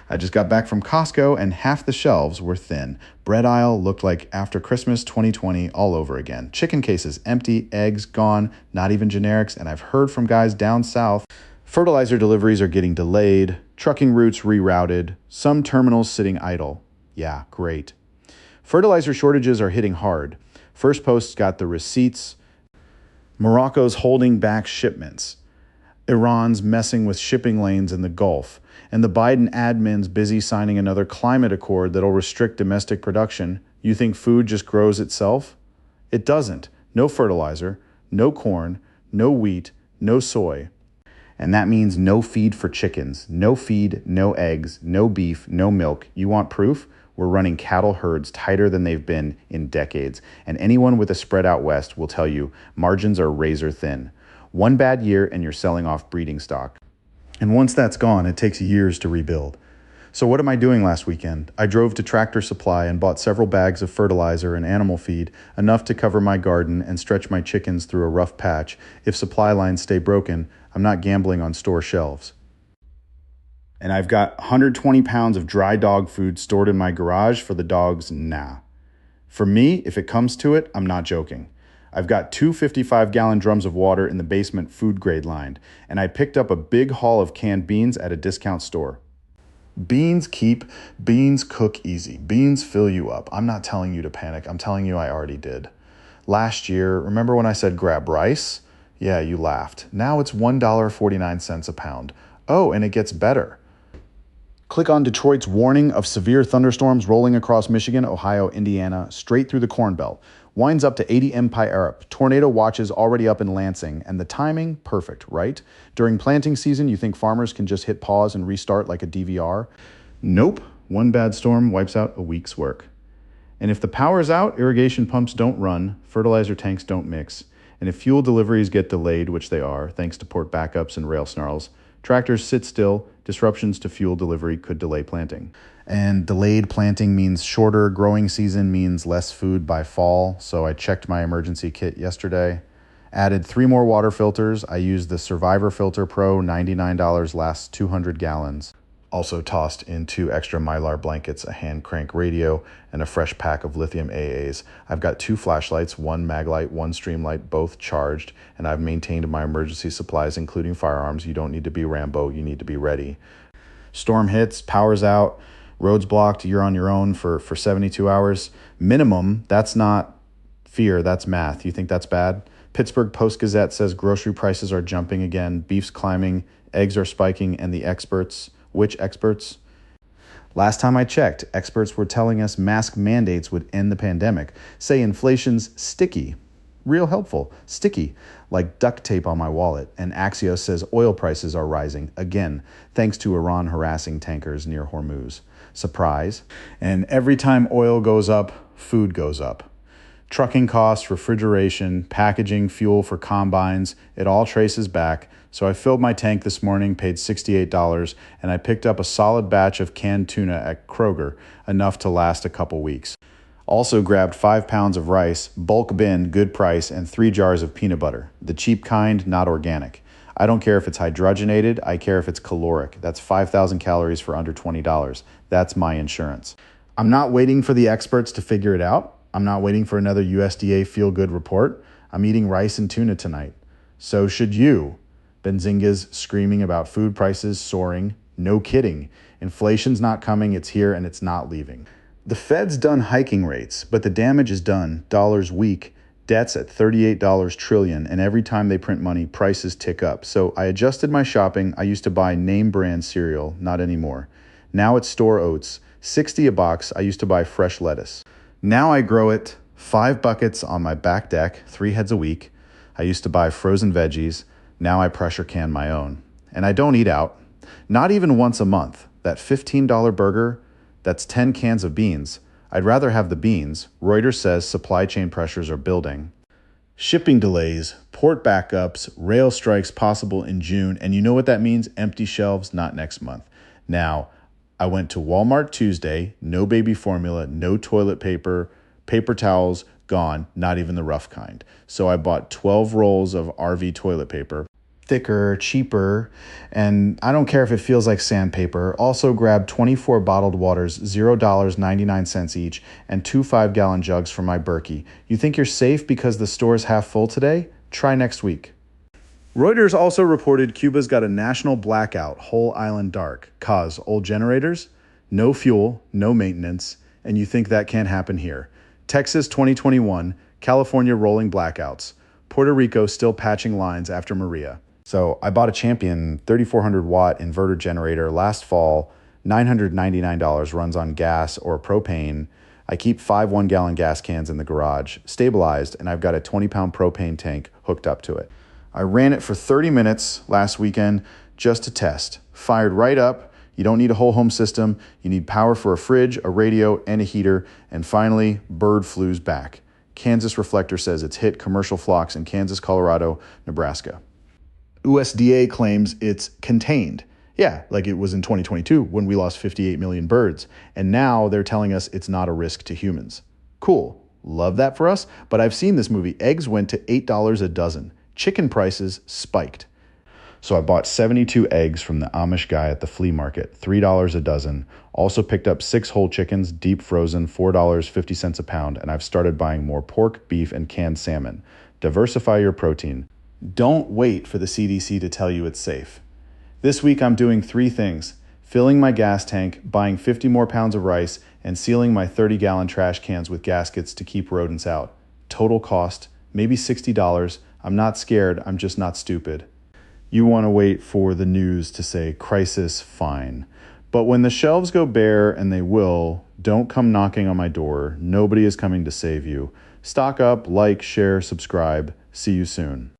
I just got back from Costco and half the shelves were thin. Bread aisle looked like after Christmas 2020 all over again. Chicken cases empty, eggs gone, not even generics, and I've heard from guys down south. Fertilizer deliveries are getting delayed, trucking routes rerouted, some terminals sitting idle. Yeah, great. Fertilizer shortages are hitting hard. First Post's got the receipts. Morocco's holding back shipments. Iran's messing with shipping lanes in the Gulf. And the Biden admin's busy signing another climate accord that'll restrict domestic production. You think food just grows itself? It doesn't. No fertilizer, no corn, no wheat, no soy. And that means no feed for chickens, no feed, no eggs, no beef, no milk. You want proof? We're running cattle herds tighter than they've been in decades. And anyone with a spread out west will tell you margins are razor thin. One bad year and you're selling off breeding stock. And once that's gone, it takes years to rebuild. So what am I doing last weekend? I drove to Tractor Supply and bought several bags of fertilizer and animal feed, enough to cover my garden and stretch my chickens through a rough patch. If supply lines stay broken, I'm not gambling on store shelves. And I've got 120 pounds of dry dog food stored in my garage for the dogs. Nah. For me, if it comes to it, I'm not joking. I've got two 55-gallon drums of water in the basement food grade line, and I picked up a big haul of canned beans at a discount store. Beans keep, beans cook easy, beans fill you up. I'm not telling you to panic, I'm telling you I already did. Last year, remember when I said grab rice? Yeah, you laughed. Now it's $1.49 a pound. Oh, and it gets better. Click on Detroit's warning of severe thunderstorms rolling across Michigan, Ohio, Indiana, straight through the Corn Belt. Winds up to 80 mph. Tornado watches already up in Lansing, and the timing, perfect, right? During planting season, you think farmers can just hit pause and restart like a DVR? Nope. One bad storm wipes out a week's work. And if the power's out, irrigation pumps don't run, fertilizer tanks don't mix, and if fuel deliveries get delayed, which they are, thanks to port backups and rail snarls, tractors sit still, disruptions to fuel delivery could delay planting. And delayed planting means shorter growing season, means less food by fall. So I checked my emergency kit yesterday, added 3 more water filters. I used the Survivor Filter Pro, $99, lasts 200 gallons. Also tossed in 2 extra Mylar blankets, a hand crank radio, and a fresh pack of lithium AAs. I've got 2 flashlights, 1 mag light, 1 stream light, both charged, and I've maintained my emergency supplies, including firearms. You don't need to be Rambo, you need to be ready. Storm hits, power's out, roads blocked, you're on your own for 72 hours. Minimum, that's not fear, that's math. You think that's bad? Pittsburgh Post-Gazette says grocery prices are jumping again, beef's climbing, eggs are spiking, and the experts... Which experts? Last time I checked, experts were telling us mask mandates would end the pandemic. Say inflation's sticky. Real helpful. Sticky. Like duct tape on my wallet. And Axios says oil prices are rising. Again, thanks to Iran harassing tankers near Hormuz. Surprise. And every time oil goes up, food goes up. Trucking costs, refrigeration, packaging, fuel for combines, it all traces back. So I filled my tank this morning, paid $68, and I picked up a solid batch of canned tuna at Kroger, enough to last a couple weeks. Also grabbed 5 pounds of rice, bulk bin, good price, and 3 jars of peanut butter. The cheap kind, not organic. I don't care if it's hydrogenated, I care if it's caloric. That's 5,000 calories for under $20. That's my insurance. I'm not waiting for the experts to figure it out. I'm not waiting for another USDA feel-good report. I'm eating rice and tuna tonight. So should you. Benzinga's screaming about food prices soaring. No kidding. Inflation's not coming, it's here, and it's not leaving. The Fed's done hiking rates, but the damage is done. Dollars weak, debts at $38 trillion, and every time they print money, prices tick up. So I adjusted my shopping. I used to buy name brand cereal, not anymore. Now it's store oats, $60 a box. I used to buy fresh lettuce. Now I grow it, 5 buckets on my back deck, 3 heads a week. I used to buy frozen veggies. Now I pressure can my own. And I don't eat out. Not even once a month. That $15 burger, that's 10 cans of beans. I'd rather have the beans. Reuters says supply chain pressures are building. Shipping delays, port backups, rail strikes possible in June. And you know what that means? Empty shelves, not next month. Now, I went to Walmart Tuesday, no baby formula, no toilet paper, paper towels, gone, not even the rough kind. So I bought 12 rolls of RV toilet paper. thicker, cheaper, and I don't care if it feels like sandpaper. Also grab 24 bottled waters, $0.99 each, and two 5-gallon jugs for my Berkey. You think you're safe because the store's half full today? Try next week. Reuters also reported Cuba's got a national blackout, whole island dark. Cause old generators, no fuel, no maintenance, and you think that can't happen here. Texas 2021, California rolling blackouts. Puerto Rico still patching lines after Maria. So I bought a Champion 3400 watt inverter generator last fall, $999, runs on gas or propane. I keep 5 1-gallon gas cans in the garage, stabilized, and I've got a 20-pound propane tank hooked up to it. I ran it for 30 minutes last weekend just to test. Fired right up. You don't need a whole home system. You need power for a fridge, a radio, and a heater. And finally, bird flu's back. Kansas Reflector says it's hit commercial flocks in Kansas, Colorado, Nebraska. USDA claims it's contained. Yeah, like it was in 2022 when we lost 58 million birds. And now they're telling us it's not a risk to humans. Cool. Love that for us. But I've seen this movie. Eggs went to $8 a dozen. Chicken prices spiked. So I bought 72 eggs from the Amish guy at the flea market, $3 a dozen. Also picked up 6 whole chickens, deep frozen, $4.50 a pound, and I've started buying more pork, beef, and canned salmon. Diversify your protein. Don't wait for the CDC to tell you it's safe. This week I'm doing 3 things: filling my gas tank, buying 50 more pounds of rice, and sealing my 30-gallon trash cans with gaskets to keep rodents out. Total cost, maybe $60. I'm not scared, I'm just not stupid. You want to wait for the news to say crisis, fine. But when the shelves go bare, and they will, don't come knocking on my door. Nobody is coming to save you. Stock up, like, share, subscribe. See you soon.